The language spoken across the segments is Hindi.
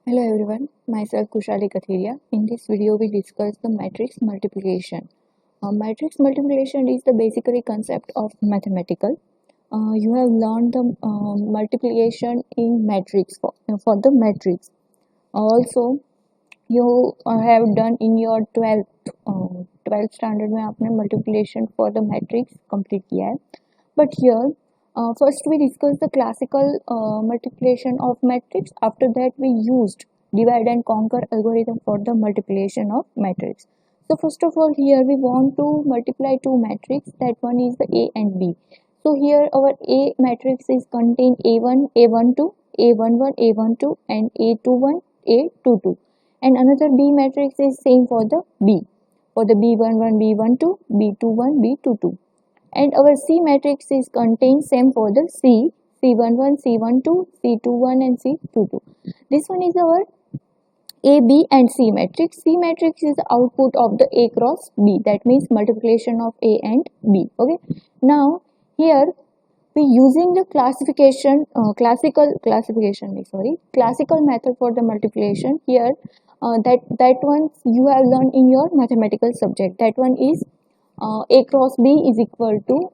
Hello everyone, myself Kushali Kathiria. In this video we discuss the matrix multiplication. Matrix multiplication is the basically concept of mathematical. You have learned the multiplication in matrix for the matrix. Also you have done in your 12th standard में आपने multiplication for the matrix complete किया है. But here first we discussed the classical multiplication of matrix. After that we used divide and conquer algorithm for the multiplication of matrix. So first of all here we want to multiply two matrix, that one is the A and B. So here our A matrix is contain A1, A12, A11, A12 and A21, A22. And another B matrix is same for the B. For the B11, B12, B21, B22. And our C matrix is contained same for the C, C11, C12, C21 and C22. This one is our A, B and C matrix. C matrix is the output of the A cross B, that means multiplication of A and B. Okay. Now here we using the classical method for the multiplication. Here that one you have learned in your mathematical subject. That one is A cross B is equal to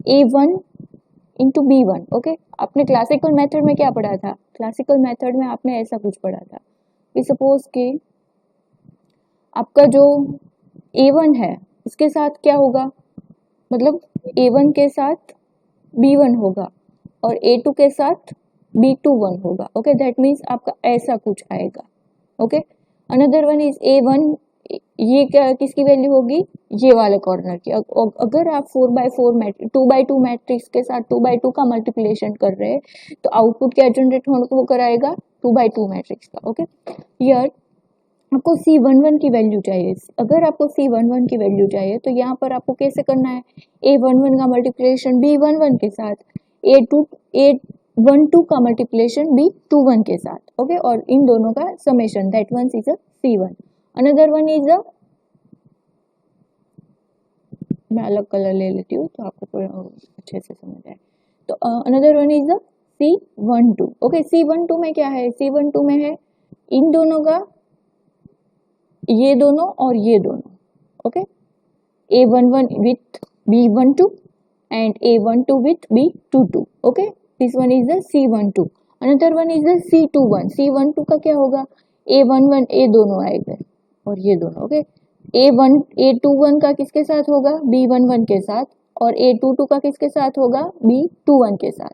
A1 into B1. Okay आपने क्लासिकल मेथड में क्या पढ़ा था? क्लासिकल मेथड में आपने ऐसा कुछ पढ़ा था कि सपोज कि आपका जो A1 है उसके साथ क्या होगा, मतलब A1 के साथ B1 होगा और A2 के साथ B21 होगा. ओके दैट मीन्स आपका ऐसा कुछ आएगा. Okay another one is A1, ये क्या किसकी वैल्यू होगी? ये वाले कॉर्नर की. अगर आप 4x4 मैट्रिक्स 2x2 मैट्रिक्स के साथ 2x2 का मल्टीप्लिकेशन कर रहे हैं तो आउटपुट क्या जनरेट हो कराएगा? 2x2 मैट्रिक्स का. ओके हियर आपको C11 की वैल्यू चाहिए. अगर आपको C11 की वैल्यू चाहिए तो यहाँ पर आपको कैसे करना है? A11 का मल्टीप्लिकेशन B11 के साथ, A12 का मल्टीप्लिकेशन B21 के साथ. ओके और इन दोनों का summation, that one is a C1. Another one is अ, मैं अलग कलर ले लेती हूँ तो आपको अच्छे से समझ आए. तो another one is a C12. Okay C12 में क्या है? C12 में है इन दोनों का, ये दोनों और ये दोनों. Okay A11 with B12 and A12 with B22. Okay this one is the C12. Another one is the C21. C12 का क्या होगा? A11 ये दोनों आएंगे और ये दोनों. ओके A21 का किसके साथ होगा? B11 के साथ. और A22 का किसके साथ होगा? B21 के साथ.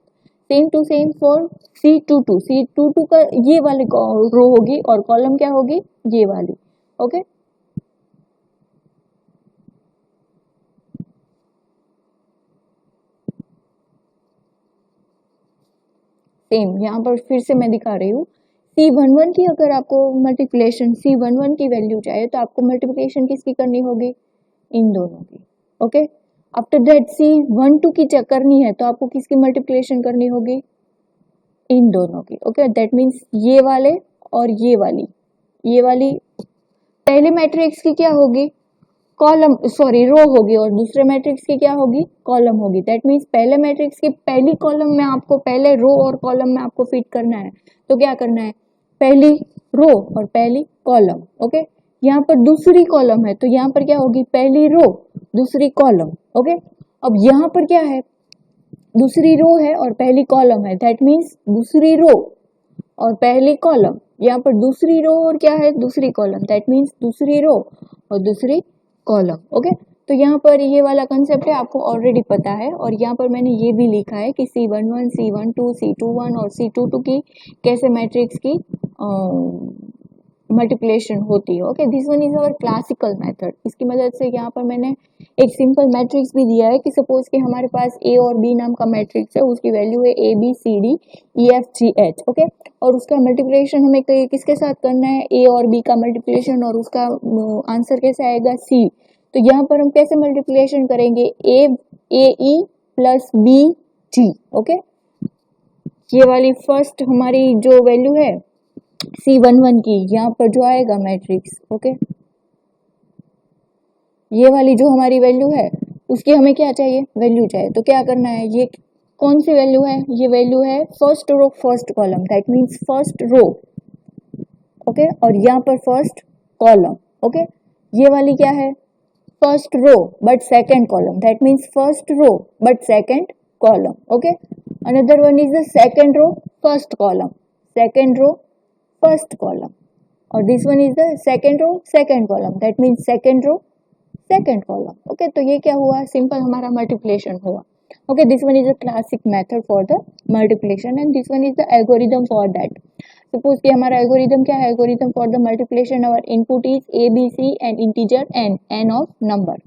Same to same for C22. C22 का ये वाली रो होगी और कॉलम क्या होगी? ये वाली. ओके सेम यहाँ पर फिर से मैं दिखा रही हूँ. C11 की अगर आपको मल्टीप्लिकेशन C11 की वैल्यू चाहिए तो आपको मल्टीप्लिकेशन किसकी करनी होगी? इन दोनों की. ओके आफ्टर दैट C12 की चेक करनी है तो आपको किसकी मल्टीप्लिकेशन करनी होगी? इन दोनों की. ओके दैट मीन्स ये वाले और ये वाली पहले मैट्रिक्स की क्या होगी? कॉलम रो होगी और दूसरे मैट्रिक्स की क्या होगी? कॉलम होगी. दैट मीन्स पहले मैट्रिक्स की पहली कॉलम में आपको पहले रो और कॉलम में आपको फिट करना है. तो क्या करना है? पहली रो और पहली कॉलम. ओके यहाँ पर दूसरी कॉलम है तो यहाँ पर क्या होगी? पहली रो दूसरी कॉलम. ओके अब यहाँ पर क्या है? दूसरी रो है और पहली कॉलम है. दैट मीन्स दूसरी रो और पहली कॉलम. यहाँ पर दूसरी रो और क्या है? दूसरी कॉलम. दैट मीन्स दूसरी रो और दूसरी कॉलम. ओके तो यहाँ पर ये वाला कंसेप्ट है, आपको ऑलरेडी पता है. और यहाँ पर मैंने ये भी लिखा है कि C11, C12, C21 और C22 की कैसे मैट्रिक्स की मल्टीप्लिकेशन होती है. Okay this one is our classical method. इसकी मदद से यहाँ पर मैंने एक सिंपल मैट्रिक्स भी दिया है कि सपोज कि हमारे पास A और B नाम का मैट्रिक्स है, उसकी वैल्यू है ABCDEFGH. ओके और उसका मल्टीप्लिकेशन हमें किसके साथ करना है? A और B का मल्टीप्लिकेशन और उसका आंसर कैसे आएगा? C. तो यहाँ पर हम कैसे मल्टीप्लिकेशन करेंगे? AE plus BG. ओके ये वाली फर्स्ट हमारी जो वैल्यू है C11 की, यहाँ पर जो आएगा मैट्रिक्स. ओके ये वाली जो हमारी वैल्यू है उसकी हमें क्या चाहिए? वैल्यू चाहिए. तो क्या करना है? ये कौन सी वैल्यू है? ये वैल्यू है first row first column. That means first row okay, और यहाँ पर फर्स्ट कॉलम, ओके। ये वाली क्या है, first row but second column, that means first row but second column, okay. Another one is the second row first column, second row first column, और this one is the second row second column, that means second row second column, okay. तो ये क्या हुआ, सिंपल हमारा मल्टीप्लिकेशन हुआ, okay. This one is a classic method for the multiplication and this one is the algorithm for that. Suppose कि हमारा एल्गोरिथम क्या है, algorithm for the multiplication our input is A B C and integer N, N of number.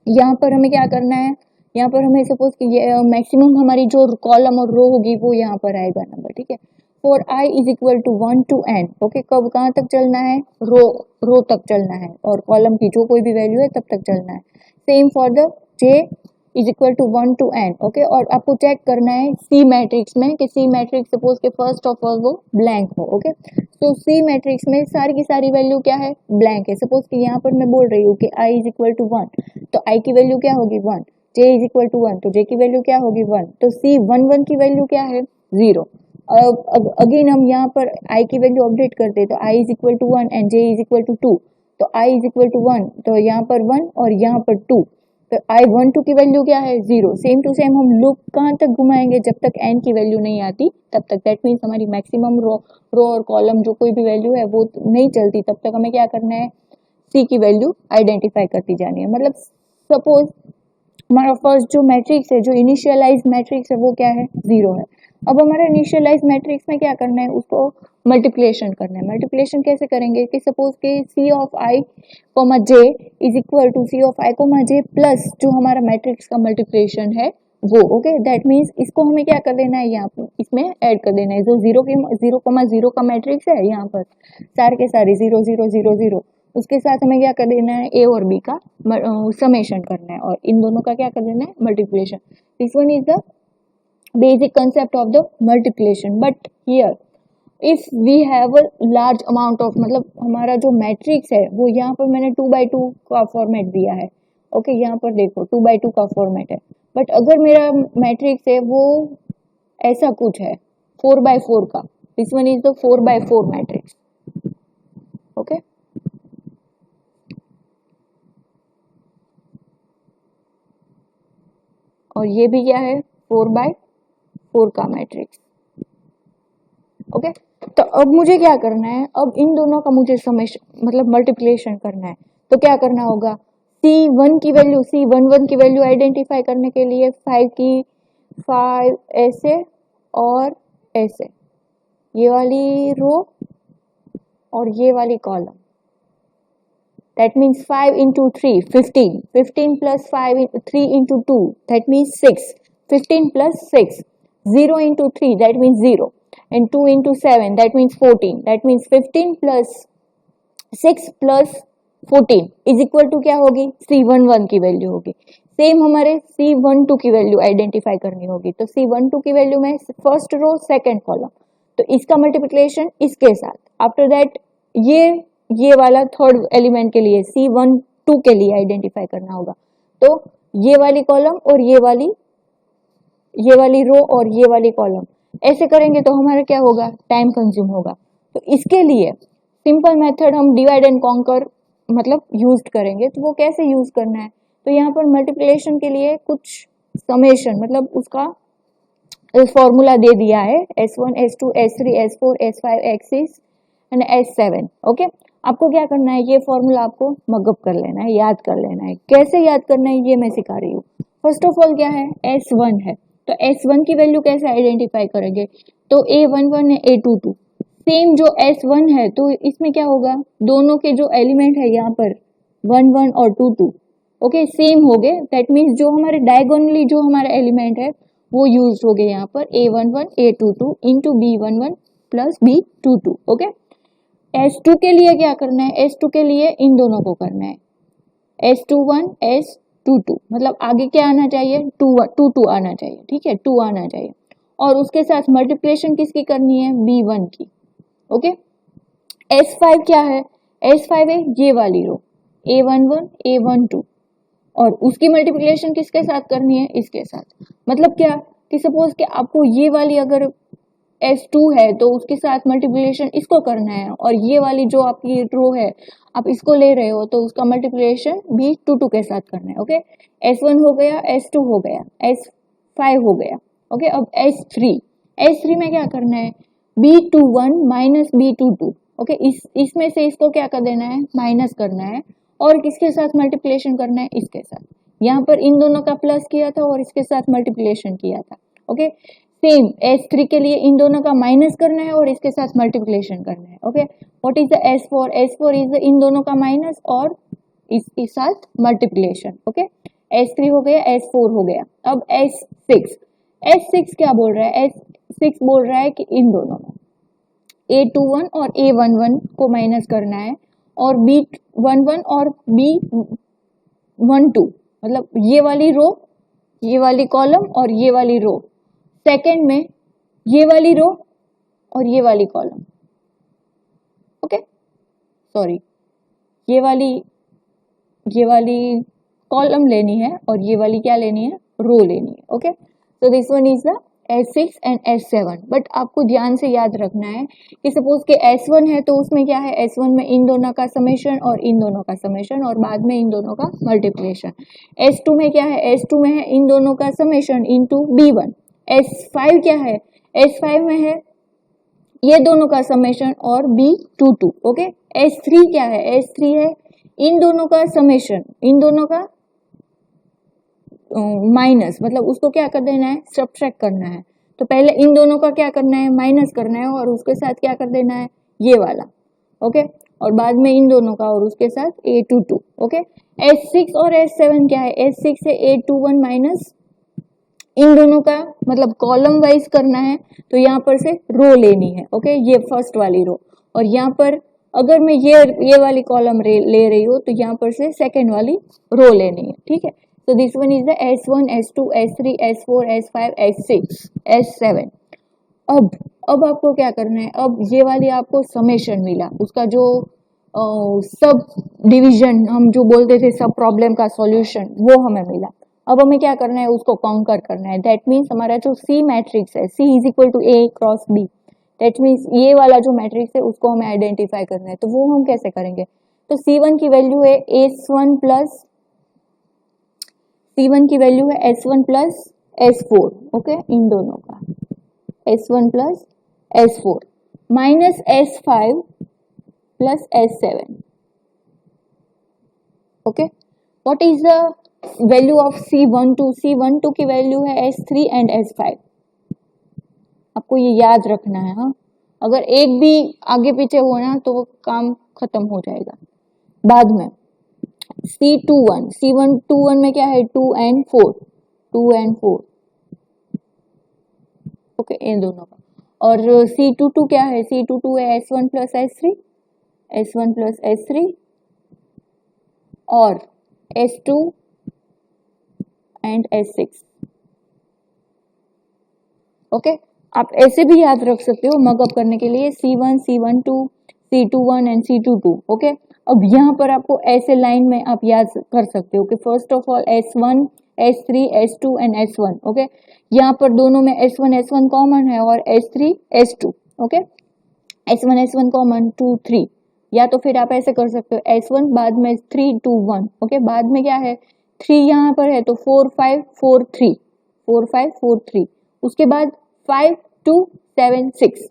यहाँ पर हमें क्या करना है, यहाँ पर हमें सपोज कि मैक्सिमम हमारी जो कॉलम और रो होगी वो यहाँ पर आएगा नंबर, ठीक है। For I is equal to 1 to n, okay. कब कहाँ तक चलना है, रो तक चलना है, और कॉलम की जो कोई भी वैल्यू है तब तक चलना है। Same for the j is equal to 1 to n, okay. और आपको चेक करना है सी मैट्रिक्स में कि सी मैट्रिक्स सपोज के फर्स्ट ऑफ ऑल वो ब्लैंक हो, ओके। तो सी मैट्रिक्स में सारी की सारी वैल्यू क्या है, ब्लैंक है। सपोज कि यहाँ पर मैं बोल रही हूँ कि i इज इक्वल टू 1, तो i की वैल्यू क्या होगी 1, j इज इक्वल टू 1, तो j की वैल्यू क्या होगी 1, तो सी 1 की वैल्यू क्या है 0। अब अगेन हम यहाँ पर i की वैल्यू अपडेट करते हैं, तो i is equal to 1 and j is equal to 2, तो i इज इक्वल टू 1, तो यहाँ पर 1 और यहाँ पर 2, तो i12 की वैल्यू क्या है 0। सेम टू सेम हम लूप कहाँ तक घुमाएंगे, जब तक n की वैल्यू नहीं आती तब तक, दैट मीन्स हमारी मैक्सिमम रो और कॉलम जो कोई भी वैल्यू है वो नहीं चलती, तब तक हमें क्या करना है, c की वैल्यू आइडेंटिफाई करती जानी है। मतलब सपोज हमारा फर्स्ट जो मैट्रिक्स है, जो इनिशियलाइज मैट्रिक्स है वो क्या है 0 है। अब हमारा इनिशियलाइज मैट्रिक्स में क्या करना है, उसको मल्टीप्लिकेशन करना है। मल्टीप्लिकेशन कैसे करेंगे कि सपोज कि C of I comma J is equal to C of I comma J plus जो हमारा मैट्रिक्स का मल्टीप्लिकेशन है वो, ओके। दैट मीन्स इसको हमें क्या कर देना है, यहाँ पर इसमें ऐड कर देना है। जो 0,0 का मैट्रिक्स है यहाँ पर सारे के सारे 0 0 0 0, उसके साथ हमें क्या कर देना है, ए और बी का समेशन करना है, और इन दोनों का क्या कर देना है, multiplication. This one is the basic concept of the multiplication, but here if we have a large amount of, मतलब हमारा जो मैट्रिक्स है वो यहाँ पर मैंने 2x2 का फॉर्मेट दिया है, ओके। यहाँ पर देखो 2x2 का फॉर्मेट है, बट अगर मेरा मैट्रिक्स है वो ऐसा कुछ है 4x4 का, this one is the 4x4 matrix, okay. और ये भी क्या है 4x4 का मैट्रिक्स, ओके। तो अब मुझे क्या करना है, अब इन दोनों का मुझे समेशन मतलब मल्टीप्लिकेशन करना है, तो क्या करना होगा, C1 की वैल्यू, C11 की वैल्यू आइडेंटिफाई करने के लिए 5 ऐसे और ऐसे, ये वाली रो और ये वाली column, that means 5 into 3 15, 15 plus 5 3 into 2 that means 6, 15 plus 6, 0 into 3 that means 0, and 2 into 7 that means 14, that means 15 plus 6 plus 14 is equal to क्या होगी, C11 की वैल्यू होगी। सेम हमारे C12 की वैल्यू आइडेंटिफाई करनी होगी, तो C12 की वैल्यू में फर्स्ट रो सेकंड कॉलम, तो इसका मल्टीप्लिकेशन इसके साथ, आफ्टर दैट ये वाला थर्ड एलिमेंट के लिए C12 के लिए आइडेंटिफाई करना होगा, तो ये वाली कॉलम और ये वाली रो और ये वाली कॉलम, ऐसे करेंगे तो हमारा क्या होगा, टाइम कंज्यूम होगा। तो इसके लिए सिंपल मेथड हम डिवाइड एंड कॉन्कर मतलब यूज करेंगे। तो वो कैसे यूज करना है, तो यहाँ पर मल्टीप्लिकेशन के लिए कुछ समेशन मतलब उसका फॉर्मूला दे दिया है, S1 S2 S3 S4 S5 S6 and S7, okay. आपको क्या करना है, ये फॉर्मूला आपको मगअप कर लेना है, याद कर लेना है। कैसे याद करना है ये मैं सिखा रही हूँ। फर्स्ट ऑफ ऑल क्या है, S1 है, तो S1 की वैल्यू कैसे आइडेंटिफाई करेंगे, तो A11 है A22, सेम जो S1 है तो इसमें क्या होगा, दोनों के जो एलिमेंट है यहाँ पर 1 1 और 2 2, ओके, सेम हो गए। दैट मीन्स जो हमारे डायगोनली जो हमारा एलिमेंट है वो यूज हो गए यहाँ पर A11 A22 into B11 plus B22, okay. S2 के लिए क्या करना है, S2 के लिए इन दोनों को करना है, S21 S22, मतलब आगे क्या आना चाहिए, 2 2 आना चाहिए, ठीक है, 2 आना चाहिए, और उसके साथ मल्टीप्लिकेशन किसकी करनी है, B1 की, ओके। S5 क्या है, S5 है ये वाली रो A11 A12, और उसकी मल्टीप्लिकेशन किसके साथ करनी है, इसके साथ। मतलब क्या कि सपोज कि आपको ये वाली अगर S2 है तो उसके साथ मल्टीप्लिकेशन इसको करना है, और ये वाली जो आपकी रो है आप इसको ले रहे हो तो उसका मल्टीप्लिकेशन भी 2 के साथ करना है। ओके, S1 हो गया, S2 हो गया, S5 हो गया। ओके, अब S3 में क्या करना है, B21 माइनस B22। ओके, इसमें से इसको क्या कर देना है, माइनस करना है, और किसके साथ मल्टीप्लिकेशन करना है, इसके साथ। यहाँ पर इन दोनों का प्लस किया था और इसके साथ मल्टीप्लिकेशन किया था। ओके, सेम S3 के लिए इन दोनों का माइनस करना है और इसके साथ मल्टीप्लिकेशन करना है। Okay, what is the S4 is the in दोनों का माइनस और इसके साथ मल्टीप्लिकेशन। ओके, S3 हो गया, S4 हो गया। अब S6 क्या बोल रहा है, S6 बोल रहा है कि इन दोनों में A21 और A11 को माइनस करना है, और B11 और B12, मतलब ये वाली रो, ये वाली कॉलम और ये वाली रो, सेकंड में ये वाली रो और ये वाली कॉलम। ओके, सॉरी, ये वाली कॉलम लेनी है और ये वाली क्या लेनी है, रो लेनी है। Okay, so this one is the S6 and S7। But आपको ध्यान से याद रखना है कि सपोज के S1 है तो उसमें क्या है, S1 में इन दोनों का समेशन और इन दोनों का समेशन और बाद में इन दोनों का मल्टीप्लिकेशन। S2 में क्या है, S2 में है इन दोनों का समेशन इनटू B1। S5 क्या है, S5 में है ये दोनों का समेशन और B22। ओके, S3 क्या है, S3 है इन दोनों का समेशन, इन दोनों का माइनस, मतलब उसको क्या कर देना है, सब्ट्रैक्ट करना है। तो पहले इन दोनों का क्या करना है, माइनस करना है, और उसके साथ क्या कर देना है, ये वाला। ओके, और बाद में इन दोनों का और उसके साथ A22। ओके, S6 और S7 क्या है, S6 है A21 माइनस इन दोनों का, मतलब कॉलम वाइज करना है तो यहाँ पर से रो लेनी है। ओके, ये फर्स्ट वाली रो, और यहाँ पर अगर मैं ये वाली कॉलम ले रही हूँ तो यहाँ पर से सेकेंड वाली रो लेनी है। ठीक है, so this one is the S1, S2, S3, S4, S5, S6, S7। अब आपको क्या करना है, अब ये वाली आपको समेशन मिला, उसका जो सब डिवीजन हम जो बोलते थे, सब प्रॉब्लम का सॉल्यूशन, वो हमें मिला। अब हमें क्या करना है, उसको कॉन्कर करना है। दैट मीन्स हमारा जो C मैट्रिक्स है, C is equal to A cross B, that means ये वाला जो मैट्रिक्स है उसको हमें आइडेंटिफाई करना है। तो वो हम कैसे करेंगे, तो C1 की वैल्यू है S1 प्लस, C1 की वैल्यू है S1 प्लस S4। ओके, इन दोनों का S1 plus S4 minus S5 plus S7। Okay, what is the value of C12? C12 की वैल्यू है S3 एंड S5। आपको ये याद रखना है। हाँ, अगर एक भी आगे पीछे हो ना तो काम खत्म हो जाएगा बाद में। C21 में क्या है, 2 and 4। ओके, इन दोनों का। और C22 क्या है, C22 है S1 प्लस S3 और S2 एंड S6। ओके, आप ऐसे भी याद रख सकते हो मगअप करने के लिए, C1, C12, C21 and C22। Okay, अब यहाँ पर आपको ऐसे लाइन में आप याद कर सकते हो कि first of all S1, S3, S2 and S1। Okay, यहाँ पर दोनों में S1 कॉमन है और S3, S2। Okay, S1 common, 2, 3, या तो फिर आप ऐसे कर सकते हो S1 बाद में 3, 2, 1। ओके, बाद में क्या है, 3 यहाँ पर है तो 4, 5, 4, 3, उसके बाद 5, 2, 7, 6।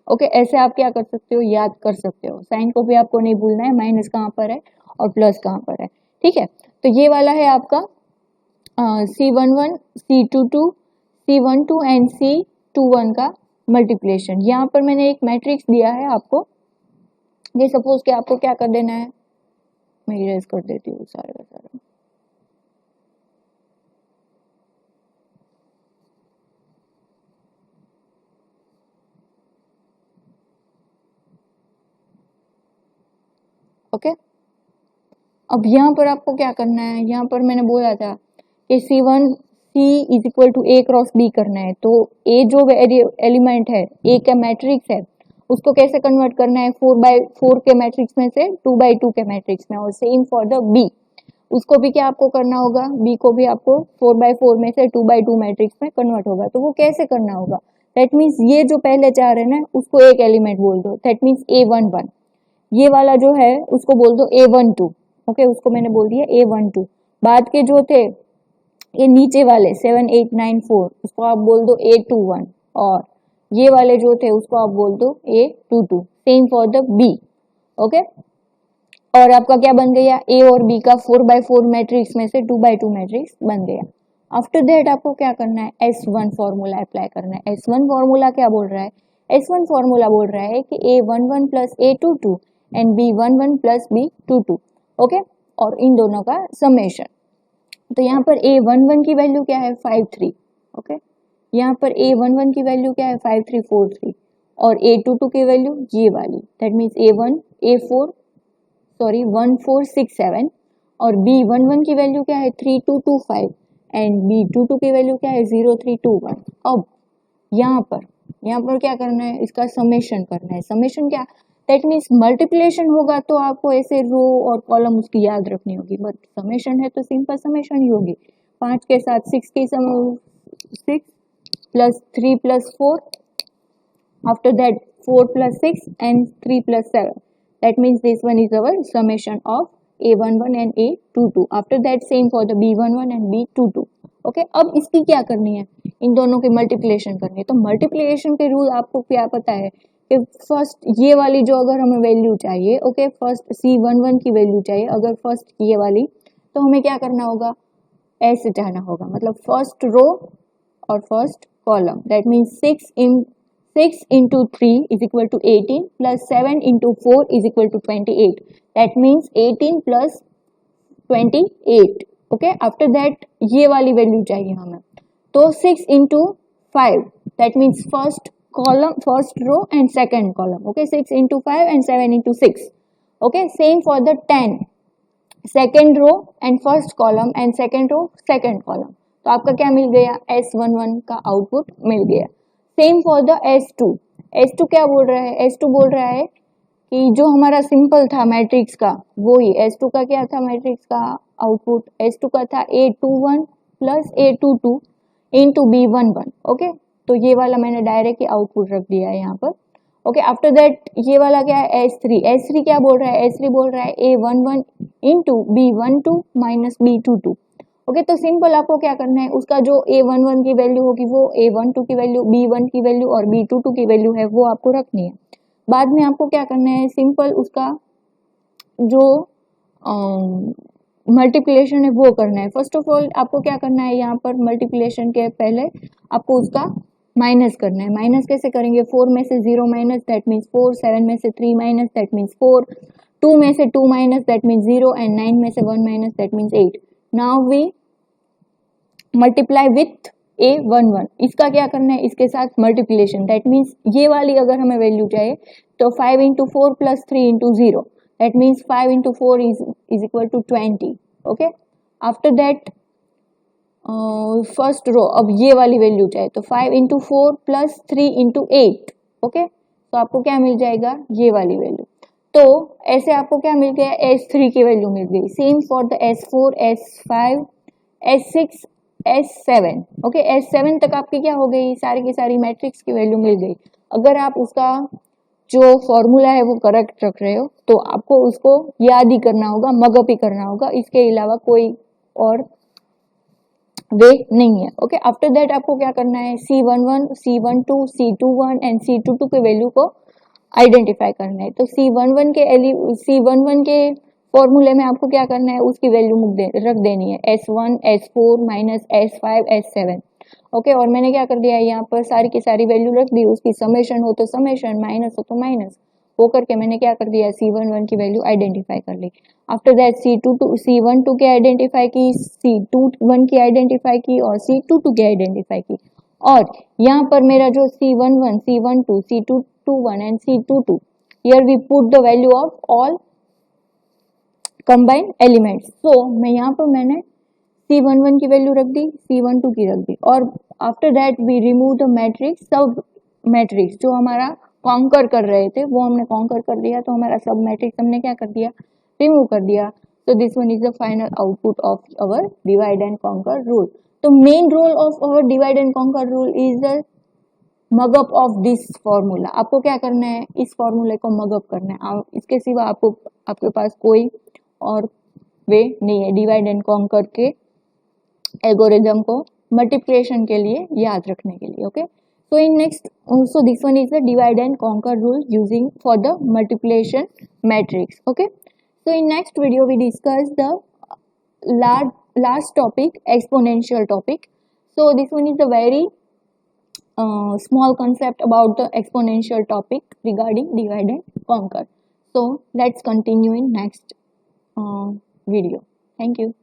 ओके, ऐसे आप क्या कर सकते हो, याद कर सकते हो। साइन को भी आपको नहीं भूलना है, माइनस कहाँ पर है और प्लस कहाँ पर है। ठीक है, तो ये वाला है आपका C11, C22, C12 and C21 का मल्टीप्लिकेशन। यहाँ पर मैंने एक मैट्रिक्स दिया है आपको, ये सपोज कि आपको क्या कर देना है, मैं इरेज कर देती हूँ सारे का सारा। ओके, अब यहाँ पर आपको क्या करना है, यहाँ पर मैंने बोला था कि C is equal to A cross B करना है। तो A जो एलिमेंट है, A का मैट्रिक्स है, उसको कैसे कन्वर्ट करना है, 4x4 के मैट्रिक्स में से 2x2 के मैट्रिक्स में। और सेम फॉर द B, उसको भी क्या आपको करना होगा, B को भी आपको 4x4 में से 2x2 मैट्रिक्स में कन्वर्ट होगा। तो वो कैसे करना होगा, दैट मीन्स ये जो पहले 4 है ना उसको एक एलिमेंट बोल दो, दैट मीन्स A11। ये वाला जो है उसको बोल दो A12। ओके, उसको मैंने बोल दिया A12। बाद के जो थे ये नीचे वाले 7 8 9 4 उसको आप बोल दो A21, और ये वाले जो थे उसको आप बोल दो A22। Same for the B। Okay, और आपका क्या बन गया, ए और बी का 4x4 मैट्रिक्स में से 2x2 मैट्रिक्स बन गया। आफ्टर दैट आपको क्या करना है, S1 फॉर्मूला अप्लाई करना है। S1 फॉर्मूला क्या बोल रहा है, S1 फॉर्मूला बोल रहा है कि A11 plus A22 and B11 plus B22। Okay, और इन दोनों का समेशन। तो यहाँ पर A11 की वैल्यू क्या है 53। ओके, यहाँ पर A11 की वैल्यू क्या है 5343, और A22 की वैल्यू ये वाली, that means A1 A4 sorry 1467, और B11 की वैल्यू क्या है 3225 एंड B22 की वैल्यू क्या है 0321। अब यहाँ पर क्या करना है, इसका समेशन करना है। समेशन क्या, दैट मीन्स मल्टीप्लिकेशन होगा तो आपको ऐसे रो और कॉलम उसकी याद रखनी होगी, बट समेशन है तो सिंपल समेशन ही होगी। 5 के साथ 6 की 6 plus 3 plus 4, after that 4 plus 6 and 3 plus 7, that means this one is our summation of A11 and A22। after that same for the B11 and B22। Okay, अब इसकी क्या करनी है, इन दोनों की मल्टीप्लिकेशन करनी है। तो मल्टीप्लिकेशन के रूल आपको क्या पता है कि फर्स्ट ये वाली जो अगर हमें वैल्यू चाहिए, ओके फर्स्ट C11 की वैल्यू चाहिए अगर फर्स्ट ये वाली, तो हमें क्या करना होगा, ऐसे जाना होगा, मतलब फर्स्ट रो और first column, that means 6 into 3 is equal to 18 plus 7 into 4 is equal to 28, that means 18 plus 28। Okay, after that ये वाली वैल्यू चाहिए हमें, तो 6 into 5 that means first column first row and second column. Okay, 6 into 5 and 7 into 6। Okay, same for the 10 second row and first column and second row second column. तो आपका क्या मिल गया, S11 का आउटपुट मिल गया। Same for the S2। S2 क्या बोल रहा है, S2 बोल रहा है कि जो हमारा सिंपल था मैट्रिक्स का वो ही, S2 का क्या था मैट्रिक्स का आउटपुट, S2 का था A21 plus A22 into B11। Okay, तो ये वाला मैंने डायरेक्ट ही आउटपुट रख दिया है यहाँ पर। ओके, आफ्टर दैट ये वाला क्या है S3। S3 क्या बोल रहा है, S3 बोल रहा है A11 into B12 minus B22। Okay, तो सिंपल आपको क्या करना है, उसका जो A11 की वैल्यू होगी वो A12 की वैल्यू, B1 की वैल्यू और B22 की वैल्यू है वो आपको रखनी है। बाद में आपको क्या करना है, सिंपल उसका जो मल्टीप्लिकेशन है वो करना है। फर्स्ट ऑफ ऑल आपको क्या करना है, यहाँ पर मल्टीप्लिकेशन के पहले आपको उसका माइनस करना है। माइनस कैसे करेंगे, 4 में से 0 माइनस दैट मीन्स 4, 7 में से 3 माइनस दैट मीन्स 4, 2 में से 2 माइनस दैट मीन्स 0 एंड 9 में से 1 minus that means 8। Now we multiply with A11। इसका क्या करना है, इसके साथ मल्टीप्लिकेशन, दैट मीन्स ये वाली अगर हमें वैल्यू चाहिए तो 5 into 4 plus 3 into 0, that means 5 into 4 is equal to 20। Okay, after that first row, अब ये वाली वैल्यू चाहिए तो 5 इंटू 4 प्लस 3 इंटू 8। ओके, तो आपको क्या मिल जाएगा, ये वाली वैल्यू। तो ऐसे आपको क्या मिल गया, S3 की वैल्यू मिल गई। Same for the S4, S5, S6, S7। Okay, S7 तक आपकी क्या हो गई, सारी की सारी मैट्रिक्स की वैल्यू मिल गई। अगर आप उसका जो फॉर्मूला है वो करेक्ट रख रहे हो तो आपको उसको याद ही करना होगा, मगअप ही करना होगा, इसके अलावा कोई और वे नहीं है। ओके, आफ्टर दैट आपको क्या करना है, C11, C12, C21 and C22 के वैल्यू को आइडेंटिफाई करना है। तो C11 के फॉर्मूले में आपको क्या करना है, उसकी वैल्यू रख देनी है, S1, S4 minus S5, S7। Okay, और मैंने क्या कर दिया है, यहाँ पर सारी की सारी वैल्यू रख दी, उसकी समेशन हो तो समेशन, माइनस हो तो माइनस, वो करके मैंने क्या कर दिया, C11 की वैल्यू आइडेंटिफाई कर ली। आफ्टर दैट C12 की आइडेंटिफाई की, C21 की आइडेंटिफाई की और C22 की आइडेंटिफाई की। और यहाँ पर मेरा जो C11, C12, C21 and C22, here we put the value of all combined elements। so मैं यहाँ पर मैंने C11 की वैल्यू रख दी, C12 की रख दी, और after that we remove the matrix, sub matrix जो हमारा कॉन्कर कर रहे थे वो हमने कॉन्कर कर दिया, तो हमारा सब मैट्रिक्स हमने क्या कर दिया, रिमूव कर दिया। तो this one is the final output of our divide and conquer rule. तो main role of our divide and conquer rule is the mug up of this formula, आपको क्या करना है, इस फॉर्मूले को मगअप करना है। इसके सिवा आपको आपके पास कोई और वे नहीं है डिवाइड एंड कॉन्कर के एल्गोरिदम को मल्टीप्लिकेशन के लिए याद रखने के लिए। Okay, so in next also this one is the divide and conquer rule using for the multiplication matrix. Okay, so in next video we discuss the last topic, exponential topic. So this one is the very small concept about the exponential topic regarding divide and conquer. So let's continue in next video. Thank you.